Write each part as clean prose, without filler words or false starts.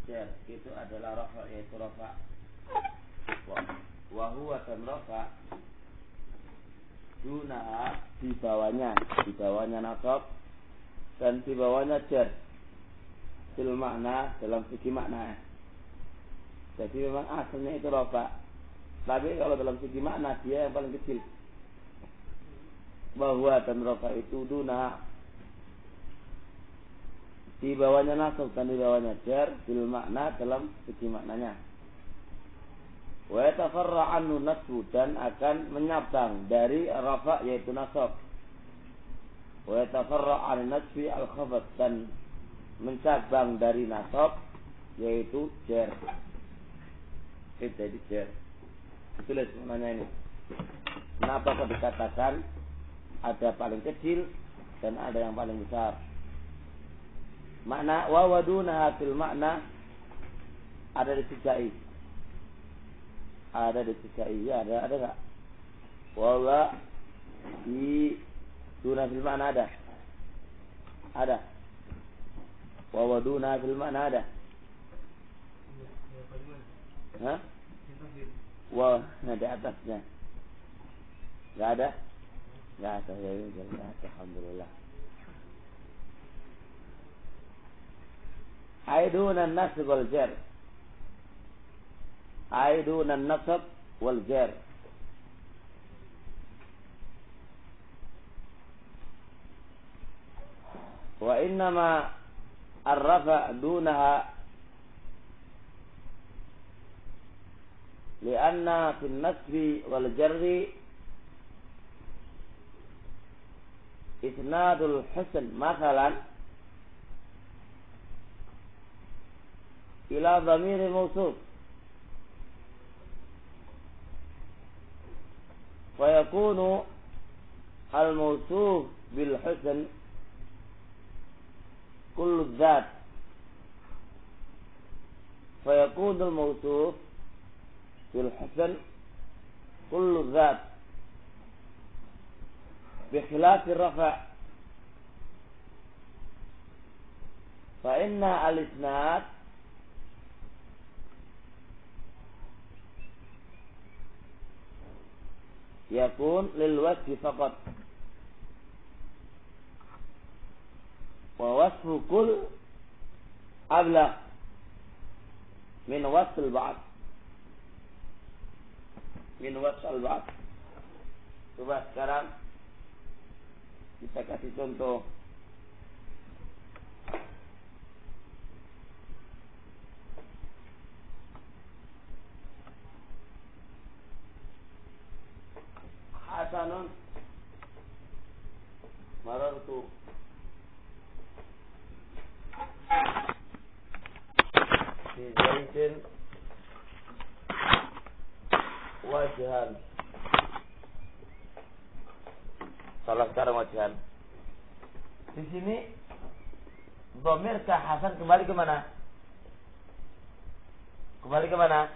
jar itu adalah rafa, yaitu rafa. Wa huwa dan rafa duna di bawahnya nasab dan di bawahnya jar fil makna, dalam segi makna. Jadi memang asalnya itu rafa, tapi kalau dalam segi makna dia yang paling kecil. Bahwa dan rafa itu duna di bawahnya nasab dan di bawahnya jar fil makna, dalam segi maknanya. Wa yatafarra anhu nasbu, dan akan menyabang dari rafa yaitu nasab. Wa yatafarra an nasbi al khafad, dan mencabang dari nasab yaitu jar. Itu jadi jar. Tulis maknanya ini. Kenapa kok dikatakan ada paling kecil dan ada yang paling besar? Makna wa waduna fil makna ada di sijai. Ada di sijai, ya, ada enggak? Wa di duna fil makna ada. Ada. Wa waduna fil makna ada. Hah? Wah, di atasnya. Enggak ada? Enggak ada, ya, alhamdulillah. Aiduna an-nasb wal jar. Aiduna an-nasb wal jar. Wa innama ar-rafa dunaha lianna fi an-nasb wal jarri isnadul husn mathalan ila dhamir mawsuf fa yakunu al mawsuf bil husn kullu dhat fa yakunu al mawsuf bil husn kullu dhat بخلاف الرفع فإن الإسناد يكون للوصف فقط ووصف كل أبلغ من وصف البعض Coba sekarang kita kasih contoh. Hasanun marartu bi Zaidin wajhan. Salah sekarang wajhan. Di sini dhamir ka Hasan kembali ke mana? Kembali ke mana?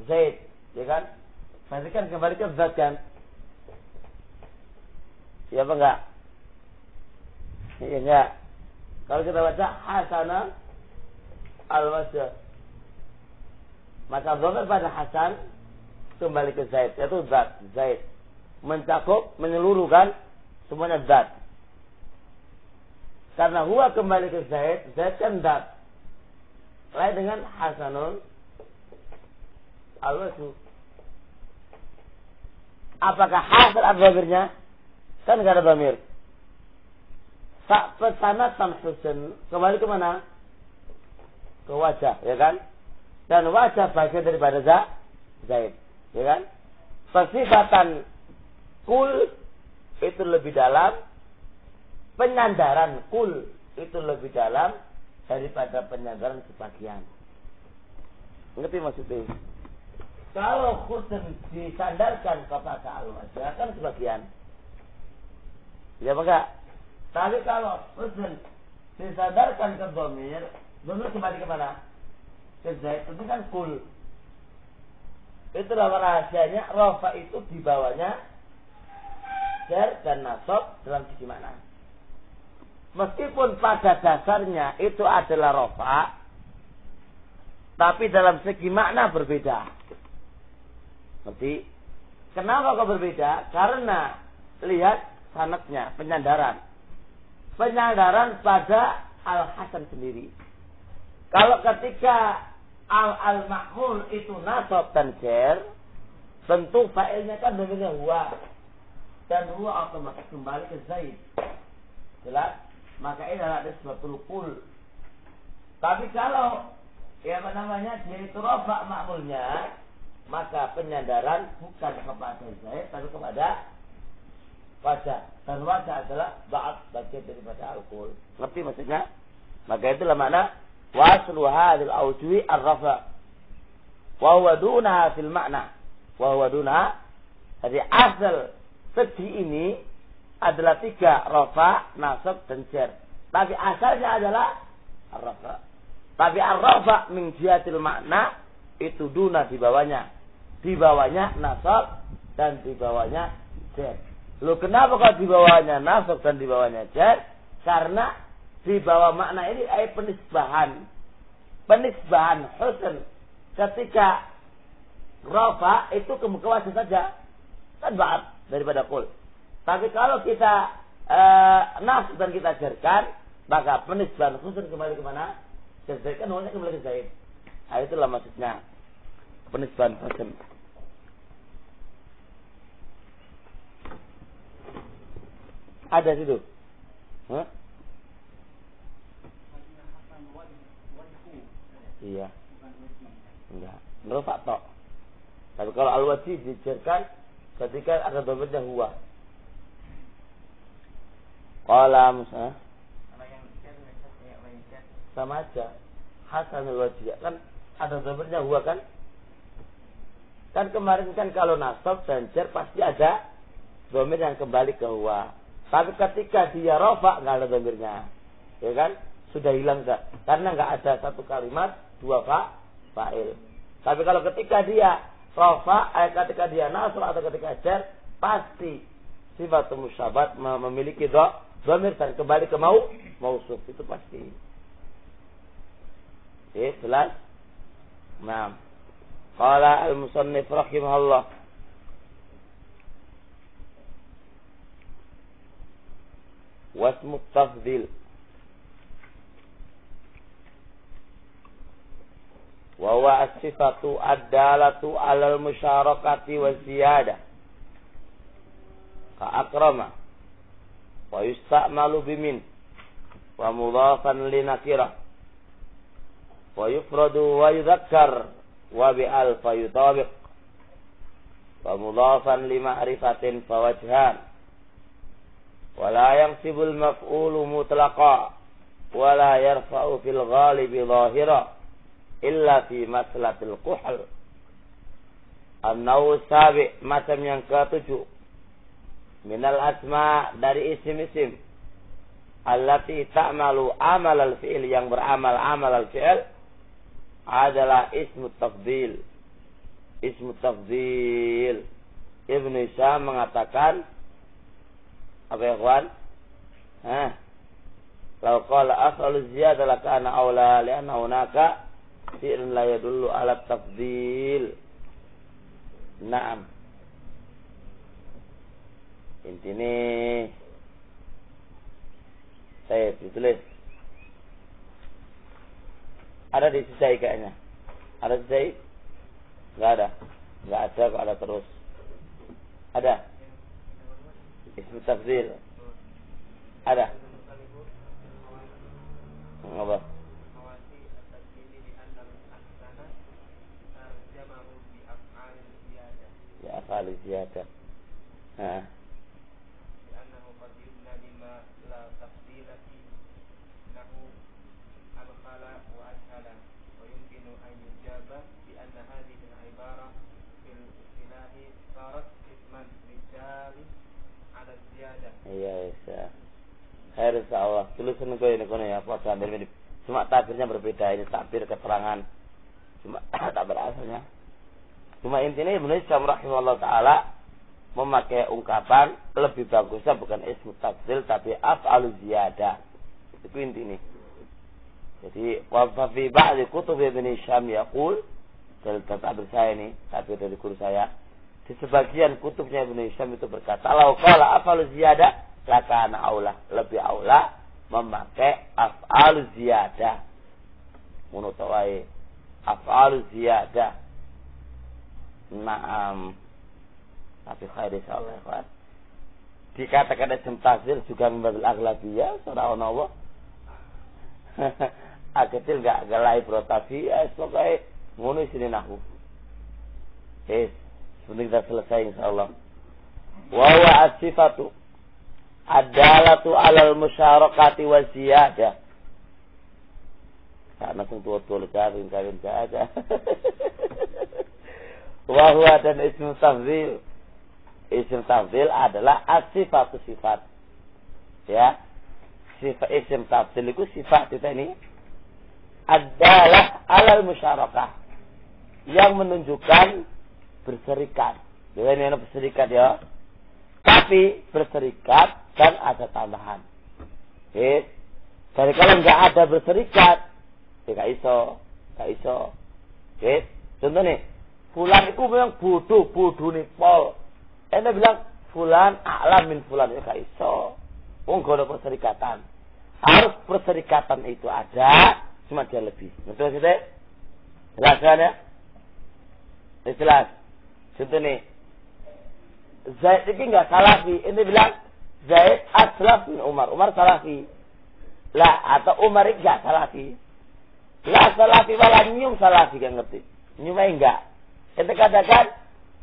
Zaid, ya kan? Berarti kan kembali ke zat kan? Ya apa enggak? Iya enggak? Kalau kita baca Hasana al-wajh, maka dhamir pada Hasan kembali ke Zaid, yaitu zat Zaid. Mencakup, menyeluruhkan semuanya zat. Karena huwa kembali ke Zaid, Zaid kan zat. Lain dengan Hasanun al-wajh. Apakah hasil ad-dhamirnya? Kan enggak ada dhamir. Pesanatan husn kembali ke mana? Ke wajah, ya kan? Dan wajah bagian daripada Zaid, ya kan? Persifatan kul itu lebih dalam, penyandaran kul itu lebih dalam daripada penyandaran sebagian. Ngerti maksudnya? Kalau husn disandarkan kepada al-wajh kan sebagian, ya enggak? Tapi kalau husn disandarkan ke dhamir, dhamir kembali ke mana? Ke Zaid, itu kan kul. Itulah rahasianya rafa itu di bawahnya jar dan nasab dalam segi makna. Meskipun pada dasarnya itu adalah rafa, tapi dalam segi makna berbeda. Seperti kenapa kok berbeda? Karena lihat sanadnya, penyandaran. Penyandaran pada Al-Hasan sendiri. Kalau ketika al-ma'mul itu nasab dan jar, tentu fa'ilnya kan dhamirnya huwa. Dan huwa otomatis kembali ke Zaid. Jelas? Maka ini adalah nisbatul kul. Tapi kalau dia itu rafa' ma'mulnya, maka penyandaran bukan kepada Zaid tapi kepada wajah. Dan wajah adalah ba'd bagian daripada al-kul. Ngerti maksudnya? Maka itulah makna waslu hadhil awjuhi ar-rafa. Wa huwa dunaha fil makna. Wa huwa dunaha. Jadi asal segi ini adalah 3, rafa, nasab dan jar. Tapi asalnya adalah ar-rafa. Tapi ar-rafa min jihatil makna itu duna di bawahnya. Di bawahnya nasab dan di bawahnya jar. Loh kenapa kok di bawahnya nasab dan di bawahnya jar? Karena di bawah makna ini ada penisbahan husn. Ketika rafa itu ke wajah saja, kan ba'd daripada kul. Tapi kalau kita nasab dan kita jarkan, maka penisbahan husn kembali ke mana? Ke Zaid, kan namanya kembali ke Zaid. Nah, itulah maksudnya penisbahan husn. Ada situ? Hah? Iya. Enggak. Rafa tok. Tapi kalau al-wajih dijarkan ketika ada dhamirnya huwa. Qala Musa. Sama aja. Hasan al-wajih kan ada dhamirnya huwa kan? Kan kemarin kan kalau nasab dan jar pasti ada dhamir yang kembali ke huwa. Tapi ketika dia rafa enggak ada dhamirnya. Ya kan? Sudah hilang enggak? Karena enggak ada satu kalimat 2 fa'il. Tapi kalau ketika dia rafa, ketika dia nasab atau ketika jar, pasti sifat musyabat memiliki dhamir dan kembali ke mausuf, itu pasti. Oke, jelas? Naam. Qala al-musannif rahimahullah. Wasmu tafdhil wa huwa as-sifatu ad-dalatu 'alal musyarakati wa ziyadah ka akrama wa yusta'malu bimin wa mudhafan li nakirah wa yufradu wa yudhakkar wa bi al fa yutabiq wa mudhafan li ma'rifatin fa wajhan wa la yansibul maf'ulu mutlaqa wa la yarfa'u fil ghalibi dhahira illa fi maslatil quhl. An-naw sabi, macam yang ke-7. Minal asma, dari isim-isim. Allati ta'malu amal al-fi'il, yang beramal amal al-fi'il adalah ismu tafdhil. Ismu tafdhil. Ibn Hisham mengatakan apa ya kawan? Law qala af'alu ziyadah lakana aula li'anna hunaka fi'lun la yadullu ala tafdhil. Naam. Intine saya ditulis. Ada di sisi kayaknya. Ada di sisi? Enggak ada. Enggak ada kok, ada terus. Ada. Ismu tafdhil. Ada. Apa? Ya af'al ziyadah. Karena qad yubna lima la tafdila fi lahu al-khala wa ashala wa yumkinu an yujaba bi anna hadhihi al-ibara fil ilahi sarat isman rijali ala ziyadah. Iya, iya. Khair insyaallah. Tulisan kau ini kono ya, apa sambil mirip. Cuma takbirnya berbeda, ini takbir keterangan. Cuma takbir asalnya. Cuma intinya Ibnu Hisham rahimahullah taala memakai ungkapan lebih bagusnya bukan ismu tafdhil tapi af'alu ziyadah. Itu intinya. Jadi wa fi ba'd kutub Ibn Hisham yaqul, dari tabir saya ini, tabir dari guru saya, di sebagian kutubnya Ibn Hisham itu berkata, "Lau qala af'alu ziyadah lakana aula." Lebih aula memakai af'alu ziyadah. Munutawai af'alu ziyadah. Naam. Tapi khair insyaallah, ikhwan. Dikatakan ism tafdhil juga membabil aghlabiyah, saudara Allah. Kecil enggak galai protafi, pokoknya ngono isine nahwu. Sebelum kita selesai insyaallah. Wa huwa as-sifatu ad-dalatu 'alal musyarakati wa ziyadah. Karena tua-tua kawin saja. Wa huwa dan ism tafdhil. Ism tafdhil adalah as-sifatu sifat. Ya. Sifat ism tafdhil itu sifat kita ini adalah alal musyarakah yang menunjukkan berserikat. Jadi ini berserikat ya. Tapi berserikat dan ada tambahan. Jadi kalau nggak ada berserikat, ya nggak iso. Contoh nih, fulan itu memang bodoh nih pol. Anda bilang fulan a'lam min fulan, ya nggak iso. Nggak ada perserikatan. Harus perserikatan itu ada. Cuma dia lebih. Betul sih? Jelas kan ya? Jelas. Contoh nih. Zaid ini enggak salafi. Ini bilang Zaid aslaf min Umar. Umar salafi. Lah, atau Umar ini enggak salafi. Lah salafi wala nyum salafi, kan ngerti? Nyumnya enggak. Kita katakan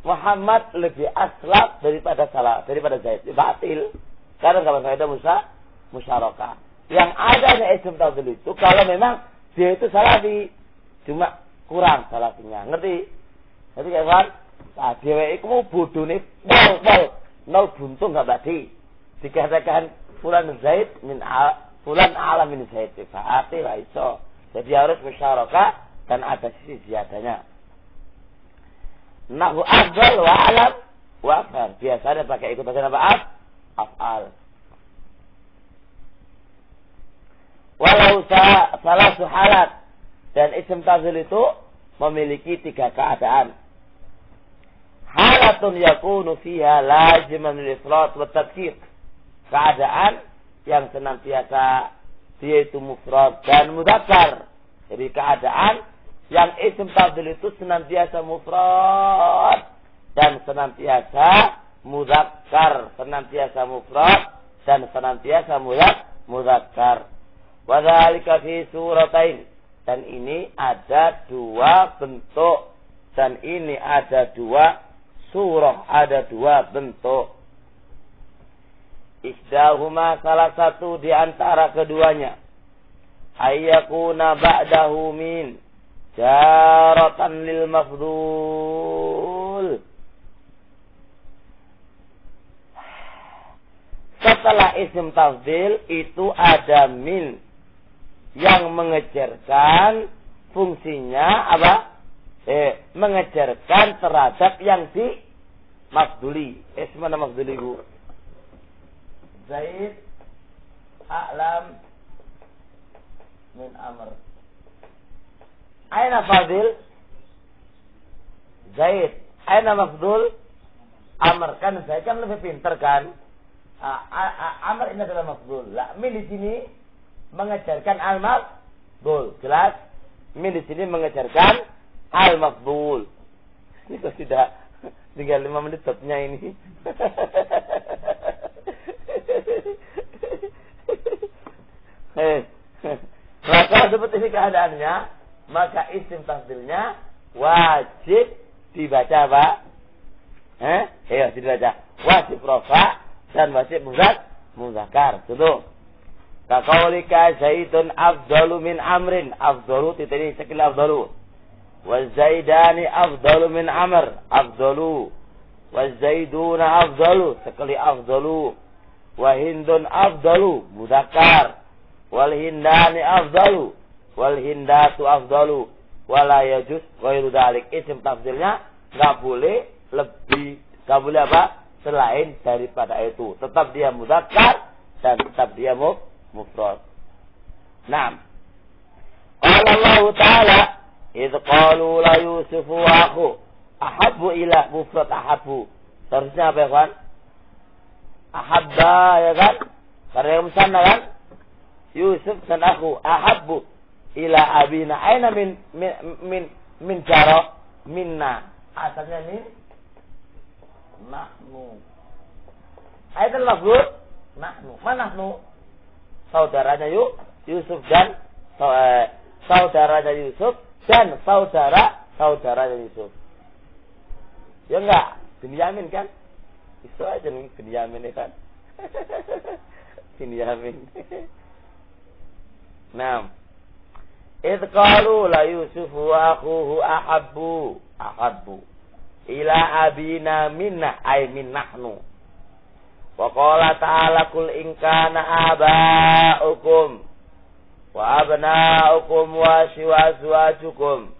Muhammad lebih aslaf daripada Zaid. Batil. Karena enggak ada musyarakah. Yang ada di ism tafdhil itu kalau memang dia itu salafi, cuma kurang salafinya. Ngerti kan? Nah, dia itu mau bodoh nih, nol buntung nggak badi. Dikatakan fulan Zaid fulan a'lam min Zaid. Berarti lah iso. Jadi harus musyarakah dan ada sisi ziyadahnya. Nahu afdal wa alam wa afdal. Biasanya pakai ikut bahasa apa? Af'al. Walau salah suhalat, dan ism tafdhil itu memiliki 3 keadaan. Halatun yakunu fiha laziman lil ifrat wa tadkir. Keadaan yang senantiasa dia itu mufrad dan mudzakkar. Jadi keadaan yang ism tafdhil itu senantiasa mufrad dan senantiasa mudzakkar, senantiasa mufrad dan senantiasa mudzakkar. Wadzalika fi suratain, dan ini ada 2 bentuk, dan ini ada 2 surah, ada 2 bentuk. Isdahuma, salah satu di antara keduanya, ayyakuna ba'dahu min jaratan lil mafdhul. Setelah ism tafdhil itu ada min yang mengejarkan fungsinya apa? Mengejarkan terhadap yang di mafduli. Mana mafduli bu? Zaid a'lam min Amr. Aina fadil? Zaid. Aina mafdul? Amr. Kan Zaid kan lebih pintar kan? Amr ini adalah mafdul. Lah min di sini mengejarkan al-mafdul. Jelas? Min di sini mengejarkan al-mafdul. Ini kok sudah tinggal 5 menit babnya ini. Maka seperti ini keadaannya, maka isim tafdilnya wajib dibaca apa? Dibaca. Wajib rafa dan wajib muzakkar. Contoh. Kaqaulika Zaidun afdalu min Amrin. Afdalu titik sekali afdalu. Wa Zaidani afdalu min Amr. Afdalu. Wa Zaiduna afdalu sekali afdalu. Wa Hindun afdalu mudzakkar. Wal Hindani afdalu. Wal Hindatu afdalu. Wala yajuz ghairu dzalik. Isim tafdilnya enggak boleh lebih, enggak boleh apa? Selain daripada itu. Tetap dia mudzakkar dan tetap dia mufrad. Nah, Qala Allah Ta'ala, "Idz qalu la Yusufu wa akhu ahabbu ila mufrad ahabbu." Seharusnya apa ya, kawan? Ahabba, ya kan? Karena yang musanna kan? Yusuf dan aku ahabbu ila abina. Aina min jaro minna. Asalnya ini nahnu. Ayat al-lafzul nahnu. Mana nahnu? Saudaranya Yusuf dan saudaranya Yusuf dan saudaranya Yusuf. Ya enggak? Binyamin kan? Itu aja nih Binyamin kan. Binyamin. Nah, idz qalu la Yusuf wa akhuhu ahabbu ila abina minna ay min nahnu. Wa qala ta'ala kul in kana aba'ukum wa abna'ukum wa azwajukum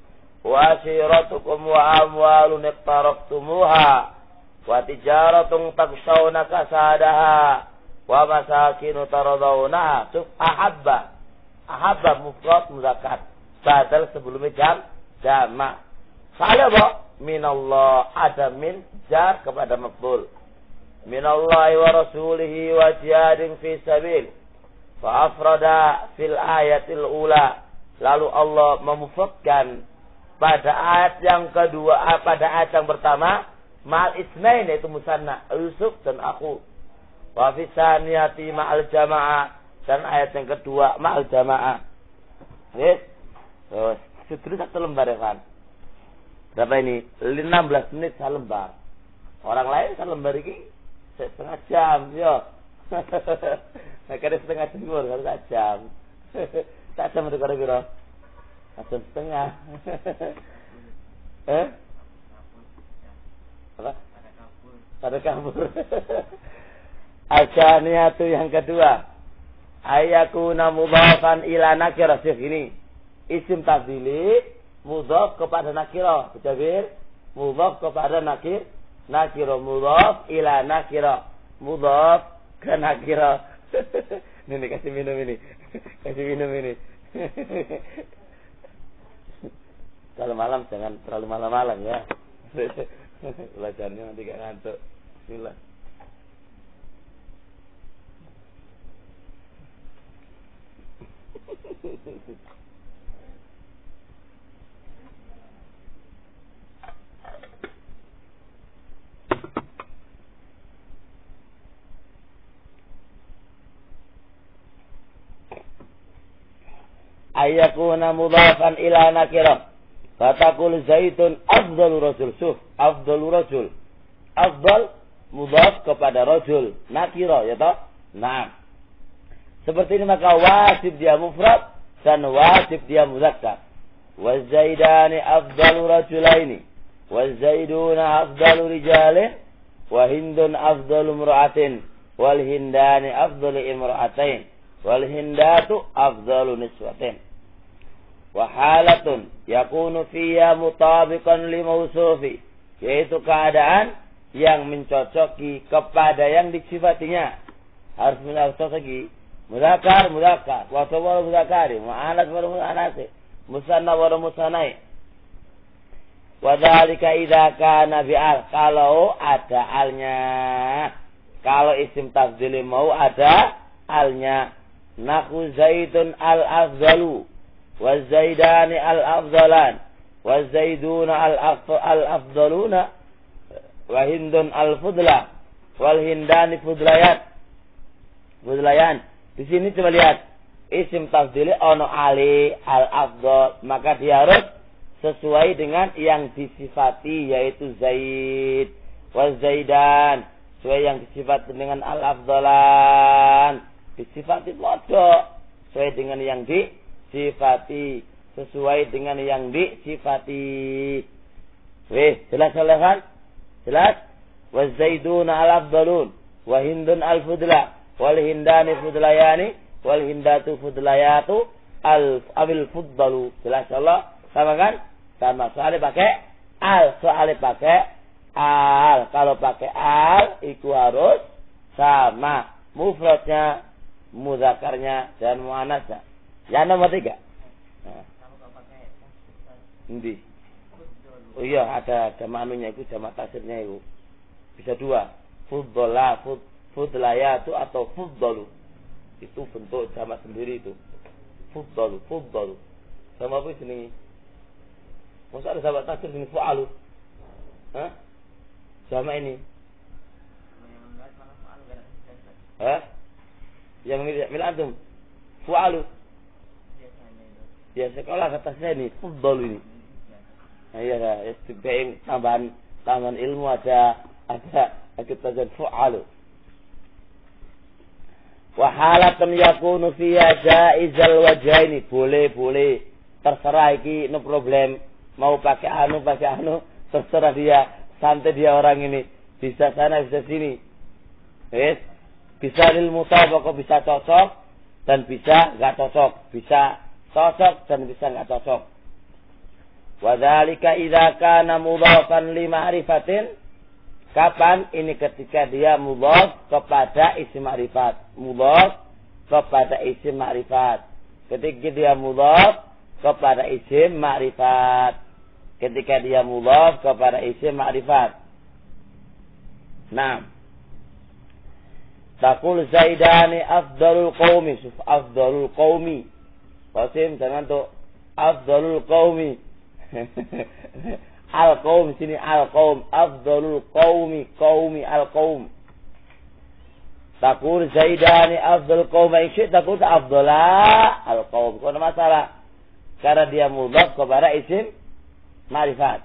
wa ashiratukum wa amwalun iqtaraftumuha wa tijaratun takshawna kasadaha wa masakinu taradawnaha. Ahabba mufrad muzakkar badal sebelumnya jamak. Soalnya apa? Minallah, ada min jar kepada maf'ul. Minallahi wa rasulihi wa jihadin fi sabil. Fa afrada fil ayatil ula. Lalu Allah memufradkan pada ayat yang kedua, pada ayat yang pertama ma'al isnain, yaitu musanna Yusuf dan aku. Wa fi saniyati ma'al jamaah, dan ayat yang kedua ma'al jamaah. Yes. Terus sudah satu lembar ya kan? Berapa ini? 16 menit satu lembar. Orang lain satu lembar ini setengah jam, yo. Nah, kada setengah jam, kada satu jam. Tak jam itu kada piro? Satu setengah. Apa? Pada kabur. Ajaniyatu yang kedua. Ayakuna mudhafan ila nakirah. Ini isim tafdili mudhaf kepada nakirah. Jabir, mudhaf kepada nakirah, mudhaf ila nakirah, mudhaf ke nakirah. Ini kasih minum ini. Kasih minum ini. Kalau malam jangan terlalu malam-malam ya. Belajarnya nanti gak ngantuk. Bismillah. Ayakuna mudhafan ila nakirah. Fatakul Zaidun afdalu rajul. Suf, afdalu rajul. Afdal mudhaf kepada rajul. Nakirah, ya toh? Nah. Seperti ini maka wajib dia mufrad dan wajib dia muzakkar. Wa Zaidani afdalu rajulaini. Wa Zaiduna afdalu rijalin. Wa Hindun afdalu imra'atin. Wal Hindani afdalu imra'atain. Wal Hindatu afdalu niswatin. Wa halatun yakunu fiha mutabiqan li mausufi, yaitu keadaan yang mencocoki kepada yang disifatinya. Harus mencocoki muzakkar, wa tawar muzakkari, mu'anats wa mu'anats, musanna wa musannai. Wa dzalika idza kana bi'al, kalau ada alnya. Kalau isim tafdhil mau ada alnya. Nahu Zaidun al-afdalu wa Zaidani al-afdalan wa Zaiduna al-afdaluna wa Hindun al-fudla wal Hindani fudlayan. Di sini coba lihat isim tafdhil ono ali al-afdal, maka dia harus sesuai dengan yang disifati, yaitu Zaid. Wa Zaidan, sesuai yang disifati dengan al-afdalan, disifati bodoh sesuai dengan yang disifati, sesuai dengan yang disifati. Jelas kan? Jelas? Wa Zaiduna al-afdalun wa Hindun al-fudla wal Hindani fudlayani wal Hindatu fudlayatu al-abil fuddalu. Jelas Allah? Sama kan? Sama. Soalnya pakai al, soalnya pakai al. Kalau pakai al itu harus sama mufradnya, mudzakarnya dan muannasnya. Yang nomor 3. Nah. Endi? Oh iya, ada manunya itu, jamak taksirnya itu. Bisa dua. Fuddala, fudlayatu atau fuddalu. Itu bentuk jamak sendiri itu. Fuddalu. Sama apa ini? Masa ada jamak taksir ini fu'alu? Hah? Jamak ini? Hah? Yang milik antum? Fu'alu. Ya sekolah kata saya ini fuddal ini. Nah, iya lah, sebagai tambahan ilmu ada ketajan fu'alu. Wa halatun yakunu fiha jaizal wajhaini. Boleh. Terserah iki no problem. Mau pakai anu terserah dia. Santai dia orang ini. Bisa sana bisa sini. Yes. Bisa lil mutabaqah, bisa cocok dan bisa enggak cocok. Bisa cocok dan bisa enggak cocok. Wa dzalika idza kana mudhafan li ma'rifatin. Kapan? Ini ketika dia mudhaf kepada isim ma'rifat. Mudhaf kepada isim ma'rifat. Ketika dia mudhaf kepada isim ma'rifat. Ketika dia mudhaf kepada isim ma'rifat. Nah, taqul Zaidani afdalul qaumi. Afdalul qaumi. Qasim jangan tuh afdalul qaumi. Al-qaum sini al-qaum. Afdalul qaumi al-qaum. Taqul Zaidani afdalul qaumi. Isyid taqul afdala al-qaum. Kau ada masalah. Karena dia mudhaf kepada isim ma'rifat.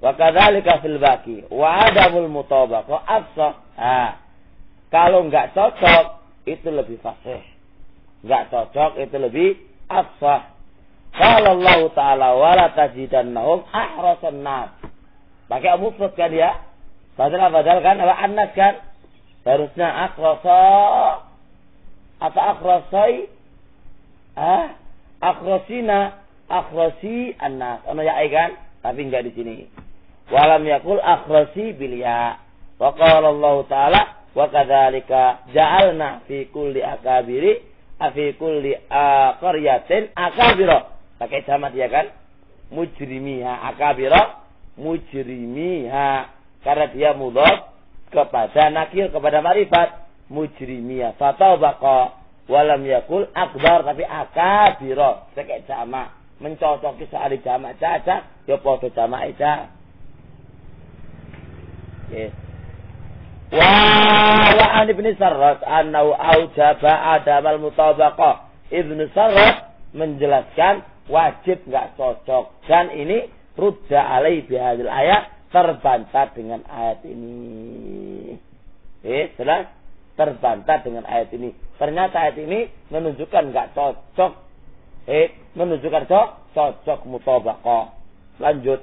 Wa kadzalika fil baqi wa adamul mutabaqah afsah. Kalau enggak cocok itu lebih fasih. Enggak cocok itu lebih afsah. Qala Allah Ta'ala wala tajidannahum ahrasan nas. Pakai mufrad kan dia? Padahal kan apa annas kan? Harusnya akhrasa atau akhrasai akhrasina akhrasi annas. Ono ya kan? Tapi enggak di sini. Walam yakul akhrasi bil ya. Wa qala Allah Ta'ala wa kadzalika ja'alna fi kulli akabiri fi kulli qaryatin akabira. Pakai jamak dia kan? Mujrimiha akabira mujrimiha. Karena dia mudhaf kepada nakir kepada ma'rifat mujrimiha. Fatabaqa walam yakul akbar tapi akabira. Pakai jamak mencocoki soal jamak caca ya padha jamak aja. Yes. Wa an ibn Sarrat annahu aujaba adamal mutabaqah. Ibn Sarrat menjelaskan wajib enggak cocok dan ini rudda alai bihadil ayat, terbantah dengan ayat ini. Jelas? Terbantah dengan ayat ini. Ternyata ayat ini menunjukkan enggak cocok. Menunjukkan cocok mutabaqah. Lanjut.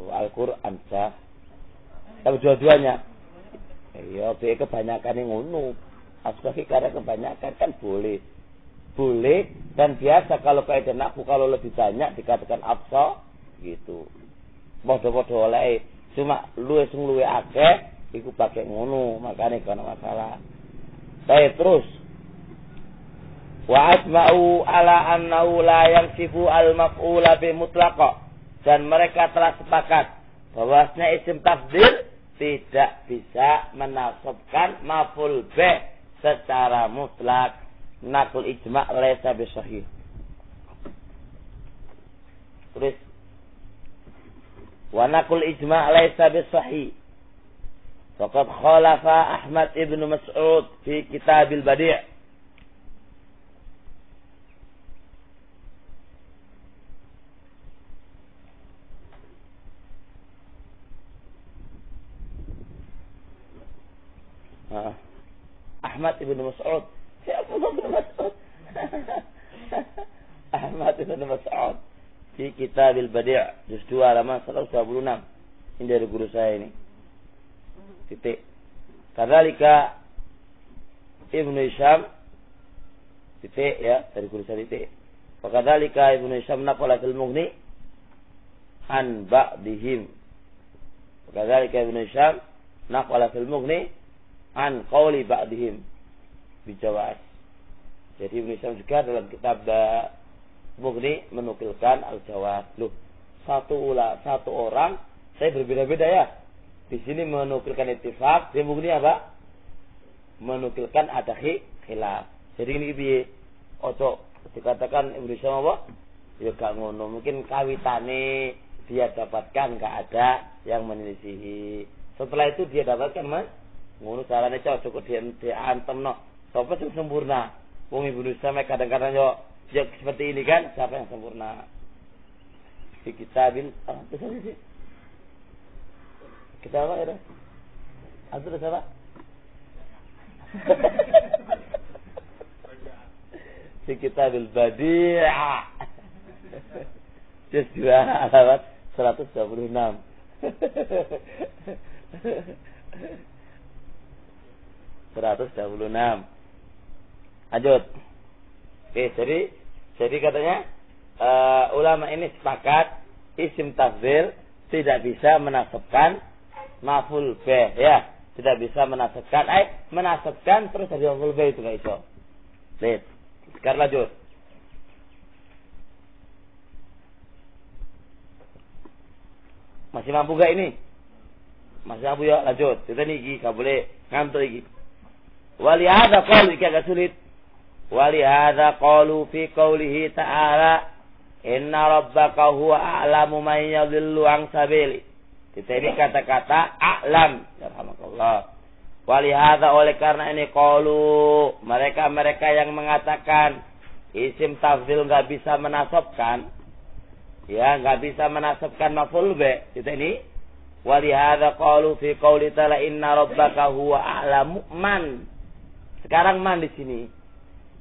Al-Quran sah. Tapi dua-duanya. Iya, kebanyakan yang ngono. Asbah karena kebanyakan kan boleh. Boleh dan biasa kalau kaidah nahwu kalau lebih banyak dikatakan absa gitu. Padha-padha oleh cuma luwe akeh iku pakai ngono, makane kana masalah. Baik, terus. Wa asma'u ala annahu la yansifu al-maf'ula bi mutlaqa. Dan mereka telah sepakat bahwasanya isim tafdhil tidak bisa menasabkan maf'ul bih secara mutlak. Nakul ijma' laisa bisahih. Terus wa nakul ijma' laisa bisahih. Faqad khalafa Ahmad ibn Mas'ud fi Kitabil Badi'. Ahmad ibn Mas'ud. Siapa ibn Mas'ud? Ahmad ibn Mas'ud di Kitabil Badi' juz 2 halaman 126. Ini dari guru saya ini. Titik. Kadzalika Ibnu Hisham titik ya dari guru saya titik. Wa kadzalika Ibnu Hisham naqala fil Mughni an ba'dihim. Wa kadzalika Ibnu Hisham naqala fil Mughni an qauli ba'dihim bijawaz. Jadi Ibnu Hisham juga dalam kitab Mughni menukilkan al-jawaz. Loh, satu orang saya berbeda-beda ya. Di sini menukilkan ittifaq, di Mughni apa? Menukilkan ada khilaf. Jadi ini piye? Ojo dikatakan Ibnu Hisham apa? Ya gak ngono, mungkin kawitane dia dapatkan gak ada yang menyelisihi. Setelah itu dia dapatkan mas, ngono carane cocok dia antemno. Sapa sing sempurna? Wong Ibnu Hisham kadang-kadang yo seperti ini kan, siapa yang sempurna? Di kitabil sih. Kita apa ya? Antum siapa? Di kitabil Badi'ah. Juz 2 halaman 126. Lanjut. Oke, jadi katanya ulama ini sepakat isim tafdhil tidak bisa menasabkan maf'ul bih ya, tidak bisa menasabkan terus dari maf'ul bih itu enggak iso. Lihat. Sekarang lanjut. Masih mampu gak ini? Masih mampu ya, lanjut. Kita nih gak boleh ngantuk lagi. Walihada qalu jika agak sulit. Walihada qalu fi qawlihi ta'ala inna rabbaka huwa a'lamu man yadhillu an sabili. Kita ini kata-kata a'lam. Yarhamakallah. Walihada oleh karena ini qalu mereka yang mengatakan isim tafdhil enggak bisa menasabkan, ya enggak bisa menasabkan maf'ul bih. Kita ini walihada qalu fi qouli ta'ala inna rabbaka huwa a'lamu man. Sekarang man di sini.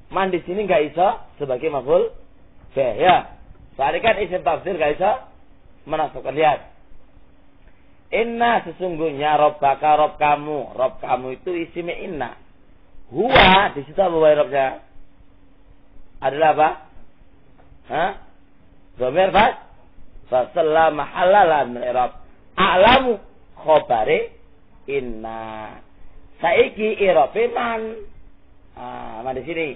Man di sini enggak bisa sebagai maf'ul bih ya. Soalnya kan isim tafdhil enggak bisa menasabkan. Lihat. Inna sesungguhnya Rabbaka Rabb kamu itu isimnya inna. Huwa di situ apa Rabbnya? Adalah apa? Hah? Dhamir fasalla mahallalan min i'rab. A'lamu khabari inna. Saiki i'rabe man. Man di sini.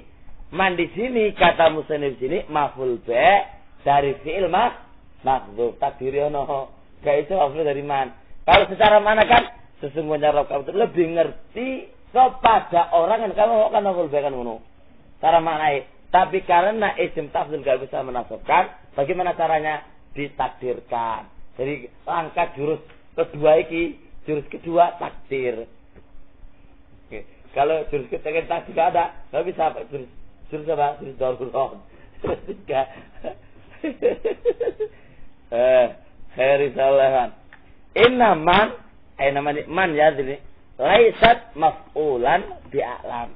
Man di sini kata musannif sini maf'ul bih dari fi'il mahdzuf takdiri ono. Gak itu maf'ul dari man. Kalau secara mana kan sesungguhnya Rabb kamu itu lebih ngerti kepada orang yang kamu kan maf'ul bih kan ngono. Cara maknanya. Tapi karena isim tafdhil gak bisa menasabkan, bagaimana caranya? Ditakdirkan. Jadi angkat jurus kedua takdir. Oke. Kalau jurus ketiga takdir gak ada, gak bisa jurus apa? Jurus darurat. Jurus tiga. Khairisalahan. Inna man ya ini laisat maf'ulan bi'alam.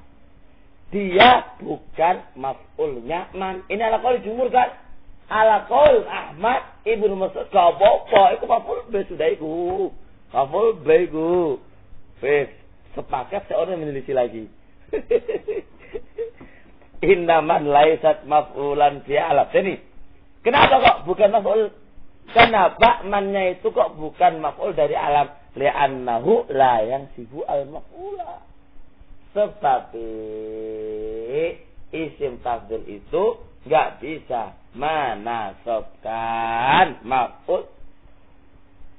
Dia bukan maf'ulnya man. Ini ala qaul jumhur kan? Ala qaul Ahmad Ibnu Mas'ud gak apa-apa, iku maf'ul bih sudah iku. Maf'ul bih iku. Wes, sepakat seorang menyelisih lagi. Inna man laisat maf'ulan bi'alam. Jadi, kenapa kok bukan maf'ul? Kenapa mannya itu kok bukan maf'ul dari alam? Li'annahu la yansibu al-maf'ula. Sebab isim tafdhil itu enggak bisa menasabkan maf'ul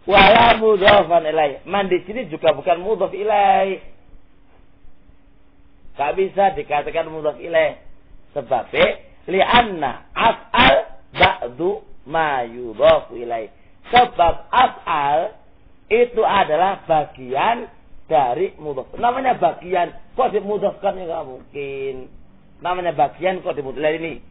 wala mudhafan ilaih. Man di sini juga bukan mudhaf ilaih. Enggak bisa dikatakan mudhaf ilaih. Sebab li'anna af'al ba'du ma yudhafu ilaih. Sebab af'al itu adalah bagian dari mudhaf. Namanya bagian, kok dimudhafkan ya enggak mungkin. Namanya bagian kok dimudhaf ini.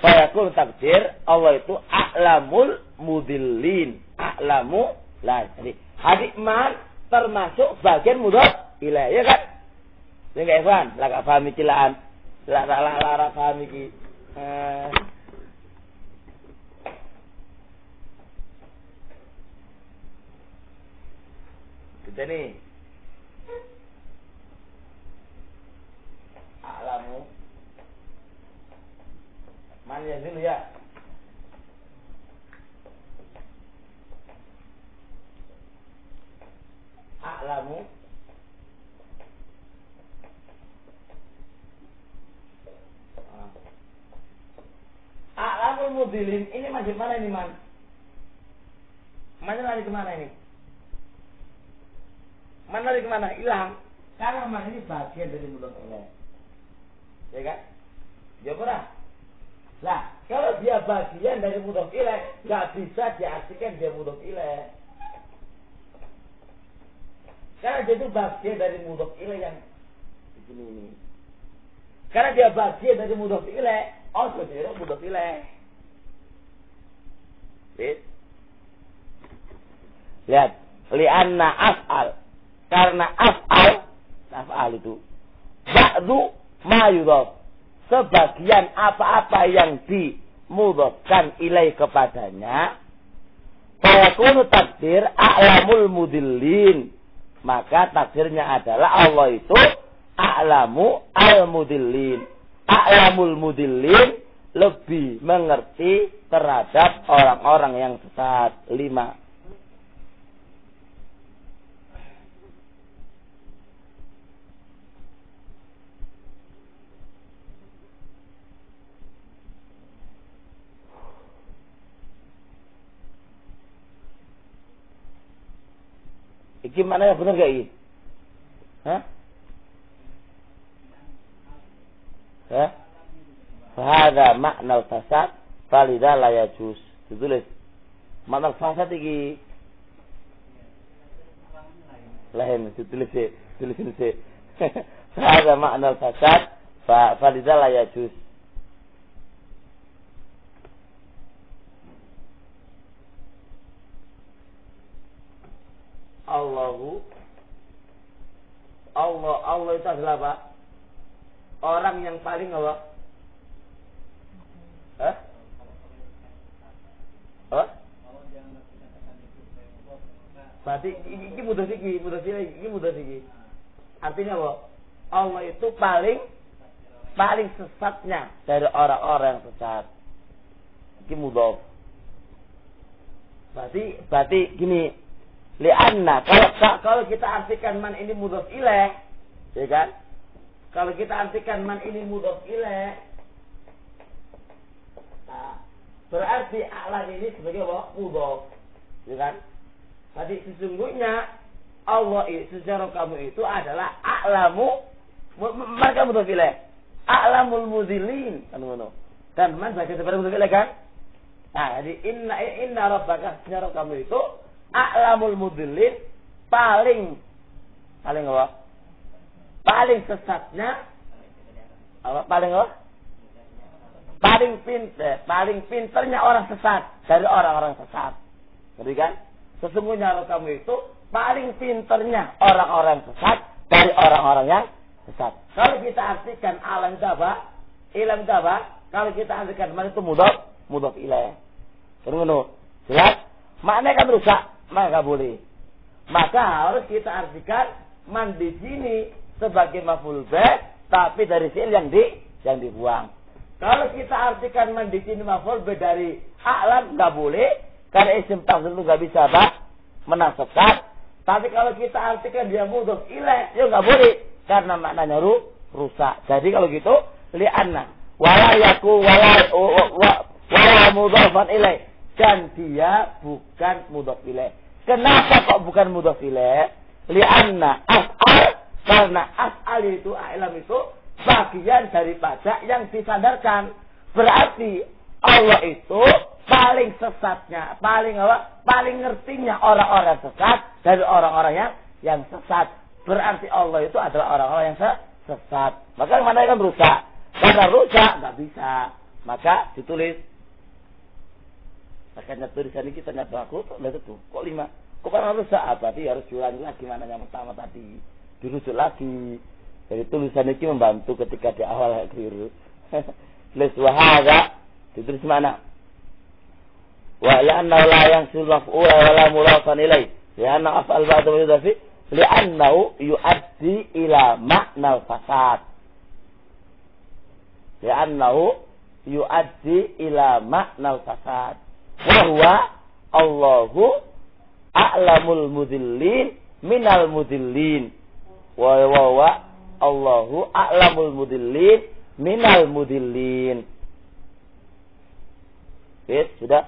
Fayakun takdir Allah itu a'lamul mudillin. A'lamu la. Jadi hadik man termasuk bagian mudhaf ilaih ya kan? Ya enggak Evan? Lah gak paham iki laan. Lah paham iki. Kita nih a'lamu man ya dulu ya. A'lamu mudilin ini masih mana ini man? Mana lari kemana ini? Mana lari kemana? Hilang. Karena man ini bagian dari mudhof ilaih. Ya kan? Ya pernah. Nah, kalau dia bagian dari mudhof ilaih, nggak bisa diartikan dia mudhof ilaih. Karena dia itu bagian dari mudhof ilaih yang di sini ini. Karena dia bagian dari mudhof ilaih, jadi mudhof ilaih. Lihat, li'anna af'al. Karena af'al itu ba'du ma yudhaf. Sebagian apa-apa yang dimudhafkan ilaih kepadanya, fayakunu takdir a'lamul mudillin. Maka takdirnya adalah Allah itu a'lamu al-mudillin. A'lamul mudillin lebih mengerti terhadap orang-orang yang sesat. 5. Iki mana ya benar gak ini? Hah? Hah? Fahada makna al-fasad falidha la yajuz. Ditulis. Makna al-fasad iki lain ditulis sih. Tulisin sih. Fahada makna al-fasad falidha la yajuz. Allah itu adalah apa? Orang yang paling apa? Hah? Apa? Berarti ini mudah sih. Artinya apa? Allah itu paling sesatnya dari orang-orang yang sesat. Ini mudah. Berarti gini. Lianna kalau kita artikan man ini mudhof ilaih, ya kan? Kalau kita artikan man ini mudhof ilaih, berarti a'lam ini sebagai apa? Mudhof, ya kan? Tadi sesungguhnya Allah itu secara kamu itu adalah a'lamu, mereka mudhof ilaih, a'lamul mudillin, kan ngono. Dan man bagian daripada mudhof ilaih kan? Nah, jadi inna rabbaka secara kamu itu a'lamul mudillin paling apa? Paling sesatnya apa? Paling apa? Paling pinternya orang sesat dari orang-orang sesat. Jadi kan? Sesungguhnya kamu itu paling pinternya orang-orang sesat dari orang-orang yang sesat. Kalau kita artikan alam daba, ilam daba, kalau kita artikan mana itu mudhof ilaih. Ngono. Jelas? Maknanya kan rusak. Maka boleh. Maka harus kita artikan man di sini sebagai maf'ul bih, tapi dari fi'il yang dibuang. Kalau kita artikan man di sini maf'ul bih dari a'lam, nggak boleh, karena isim tafdhil itu nggak bisa menasabkan. Tapi kalau kita artikan dia mudhof ilaih, ya nggak boleh, karena maknanya rusak. Jadi kalau gitu, li'anna wala yaku wala mudhofan ilaih. Dan dia bukan mudhof ilaih. Kenapa kok bukan mudhof ilaih? Lianna af'al, karena af'al itu a'lam itu bagian daripada yang disandarkan. Berarti Allah itu paling sesatnya, paling ngertinya orang-orang sesat dari orang-orang yang sesat. Berarti Allah itu adalah orang-orang yang sesat. Maka mana kan rusak? Karena rusak nggak bisa. Maka ditulis. Makanya tulisan ini kita nyata aku, lihat itu, kok 5? Kok kan harus berarti harus diulangi lagi mana yang pertama tadi, dirujuk lagi. Jadi tulisan ini membantu ketika di awal keliru. Les wahada ditulis mana? Wa la'annahu la yansul maf'ula wa la mudhafan ilaih. Li'anna af'al ba'da mudhafi li'annahu yu'addi ila ma'nal fasad. Li'annahu yu'addi ila ma'nal fasad. Wahwa Allahu a'lamul mudillin minal mudillin. Wahwa Allahu a'lamul mudillin minal mudillin. Sudah?